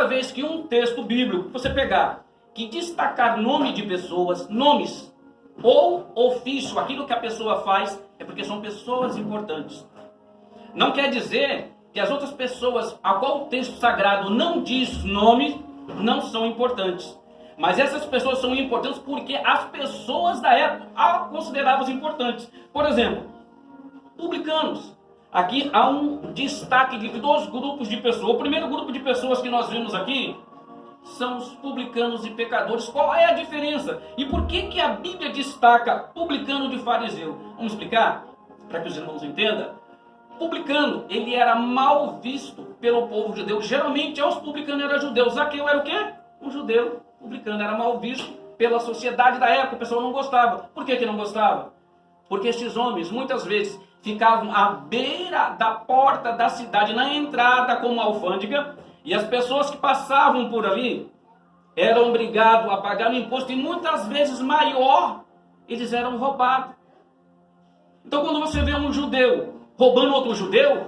toda vez que um texto bíblico você pegar, que destacar nome de pessoas, nomes ou ofício, aquilo que a pessoa faz, é porque são pessoas importantes. Não quer dizer que as outras pessoas a qual o texto sagrado não diz nome, não são importantes. Mas essas pessoas são importantes porque as pessoas da época a consideravam importantes. Por exemplo, publicanos. Aqui há um destaque de 2 grupos de pessoas. O primeiro grupo de pessoas que nós vimos aqui são os publicanos e pecadores. Qual é a diferença? E por que a Bíblia destaca publicano de fariseu? Vamos explicar? Para que os irmãos entendam. Publicano, ele era mal visto pelo povo judeu. Geralmente, os publicanos eram judeus. Zaqueu era o quê? Um judeu. Publicano era mal visto pela sociedade da época. O pessoal não gostava. Por que não gostava? Porque esses homens, muitas vezes, ficavam à beira da porta da cidade, na entrada como alfândega, e as pessoas que passavam por ali eram obrigados a pagar um imposto, e muitas vezes maior, eles eram roubados. Então, quando você vê um judeu roubando outro judeu,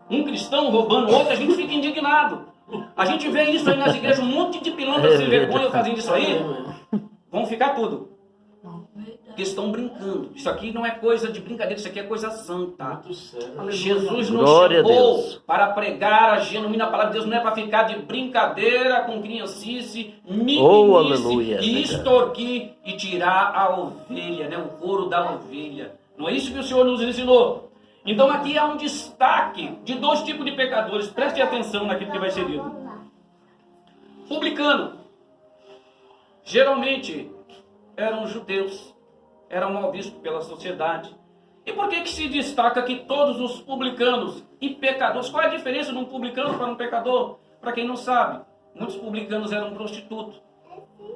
um cristão roubando outro, a gente fica indignado. A gente vê isso aí nas igrejas, um monte de pilantra sem vergonha fazendo isso aí, vão ficar tudo. Porque estão brincando. Isso aqui não é coisa de brincadeira, isso aqui é coisa santa. Jesus nos chamou para pregar a genuína palavra de Deus, não é para ficar de brincadeira com criancice, mimimice, e extorquir e tirar a ovelha, né, o couro da ovelha. Não é isso que o Senhor nos ensinou. Então aqui há um destaque de 2 tipos de pecadores. Preste atenção naquilo que vai ser dito. Publicano. Geralmente eram judeus. Eram mal vistos pela sociedade. E por que se destaca que todos os publicanos e pecadores... Qual é a diferença de um publicano para um pecador? Para quem não sabe, muitos publicanos eram prostitutos.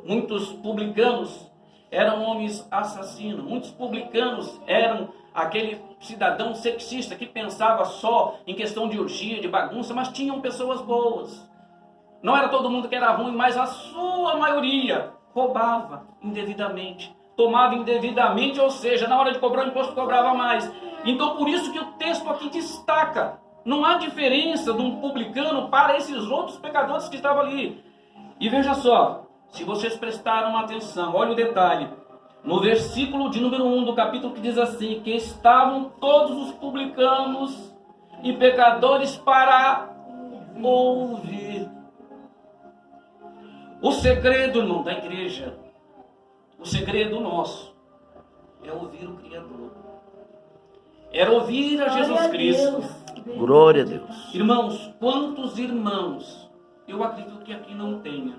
Muitos publicanos eram homens assassinos. Muitos publicanos eram aquele cidadão sexista que pensava só em questão de orgia, de bagunça, mas tinham pessoas boas. Não era todo mundo que era ruim, mas a sua maioria roubava indevidamente, tomava indevidamente, ou seja, na hora de cobrar o imposto cobrava mais. Então por isso que o texto aqui destaca, não há diferença de um publicano para esses outros pecadores que estavam ali. E veja só, se vocês prestaram atenção, olha o detalhe, no versículo de número 1 do capítulo que diz assim, que estavam todos os publicanos e pecadores para ouvir. O segredo, irmão, da igreja, o segredo nosso é ouvir o Criador. Era ouvir a Jesus Cristo. Glória a Deus. Irmãos, quantos irmãos, eu acredito que aqui não tenha,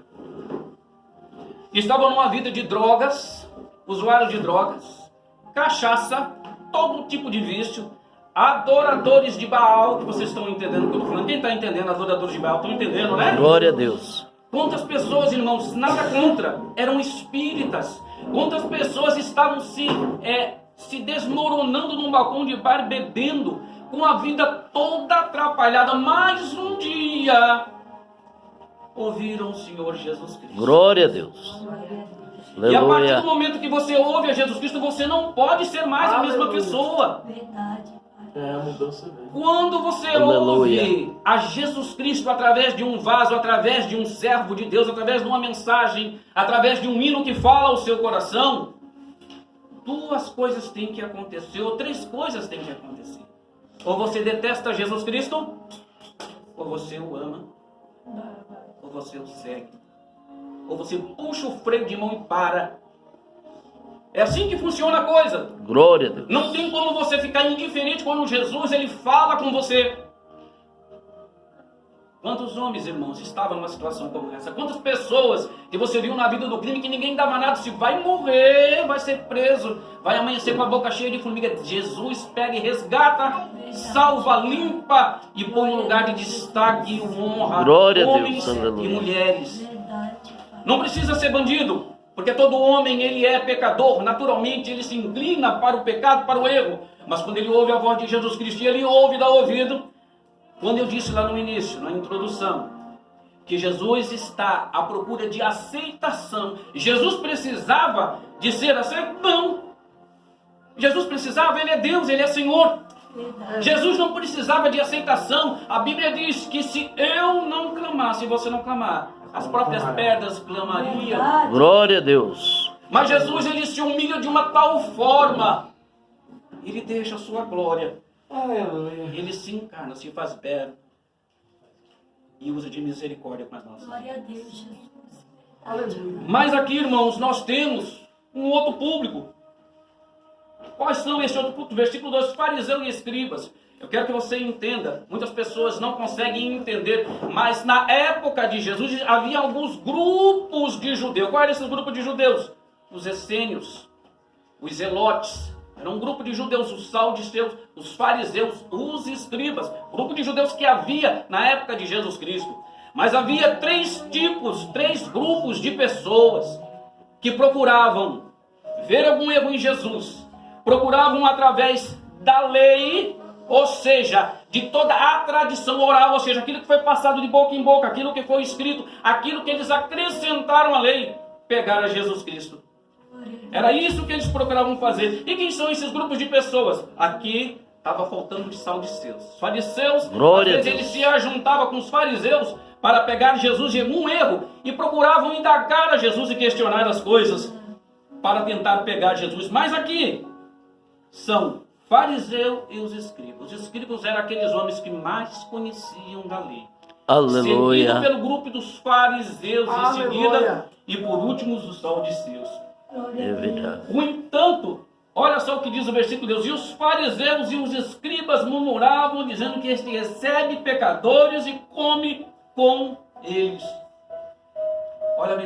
estavam numa vida de drogas, usuários de drogas, cachaça, todo tipo de vício, adoradores de Baal, que vocês estão entendendo o que eu estou falando. Quem está entendendo adoradores de Baal? Estão entendendo, né? Glória a Deus. Quantas pessoas, irmãos, nada contra, eram espíritas. Quantas pessoas estavam se desmoronando num balcão de bar, bebendo, com a vida toda atrapalhada. Mais um dia, ouviram o Senhor Jesus Cristo. Glória a Deus. E a partir Aleluia. do momento que você ouve a Jesus Cristo, você não pode ser mais a mesma pessoa. Verdade. É, a mudança vem. Quando você Aleluia. ouve a Jesus Cristo através de um vaso, através de um servo de Deus, através de uma mensagem, através de um hino que fala ao seu coração, 2 coisas têm que acontecer, ou 3 coisas têm que acontecer. Ou você detesta Jesus Cristo, ou você o ama, ou você o segue, ou você puxa o freio de mão e para. É assim que funciona a coisa. Glória a Deus. Não tem como você ficar indiferente quando Jesus ele fala com você. Quantos homens, irmãos, estavam numa situação como essa? Quantas pessoas que você viu na vida do crime que ninguém dava nada, se vai morrer, vai ser preso, vai amanhecer com a boca cheia de formiga. Jesus pega e resgata, salva, limpa e põe no lugar de destaque e honra Glória a homens Deus, e aleluia. mulheres. Verdade. Não precisa ser bandido, porque todo homem ele é pecador, naturalmente ele se inclina para o pecado, para o erro. Mas quando ele ouve a voz de Jesus Cristo, ele ouve e dá ouvido. Quando eu disse lá no início, na introdução, que Jesus está à procura de aceitação, Jesus precisava de ser aceito? Não. Jesus precisava, ele é Deus, ele é Senhor. Jesus não precisava de aceitação. A Bíblia diz que se eu não clamar, se você não clamar, as próprias pedras clamariam. Glória a Deus. Mas Jesus, ele se humilha de uma tal forma. Ele deixa a sua glória. Ele se encarna, se faz belo. E usa de misericórdia com as nossas. Glória a Deus, Jesus. Aleluia. Mas aqui, irmãos, nós temos um outro público. Quais são esse outro público? Versículo 2, fariseus e escribas. Eu quero que você entenda. Muitas pessoas não conseguem entender. Mas na época de Jesus havia alguns grupos de judeus. Quais eram esses grupos de judeus? Os essênios, os zelotes. Era um grupo de judeus, os saduceus, os fariseus, os escribas. Grupo de judeus que havia na época de Jesus Cristo. Mas havia três grupos de pessoas que procuravam ver algum erro em Jesus. Procuravam através da lei, ou seja, de toda a tradição oral, ou seja, aquilo que foi passado de boca em boca, aquilo que foi escrito, aquilo que eles acrescentaram à lei, pegar a Jesus Cristo. Era isso que eles procuravam fazer. E quem são esses grupos de pessoas? Aqui estava faltando de saduceus. Os fariseus, Glória às vezes eles se ajuntavam com os fariseus para pegar Jesus em um erro e procuravam indagar a Jesus e questionar as coisas para tentar pegar Jesus. Mas aqui são fariseu e os escribas. Os escribas eram aqueles homens que mais conheciam da lei. Aleluia. Seguido pelo grupo dos fariseus em Aleluia. seguida e por último os saduceus. É verdade. No entanto, olha só o que diz o versículo de Deus. E os fariseus e os escribas murmuravam, dizendo que este recebe pecadores e come com eles. Olha a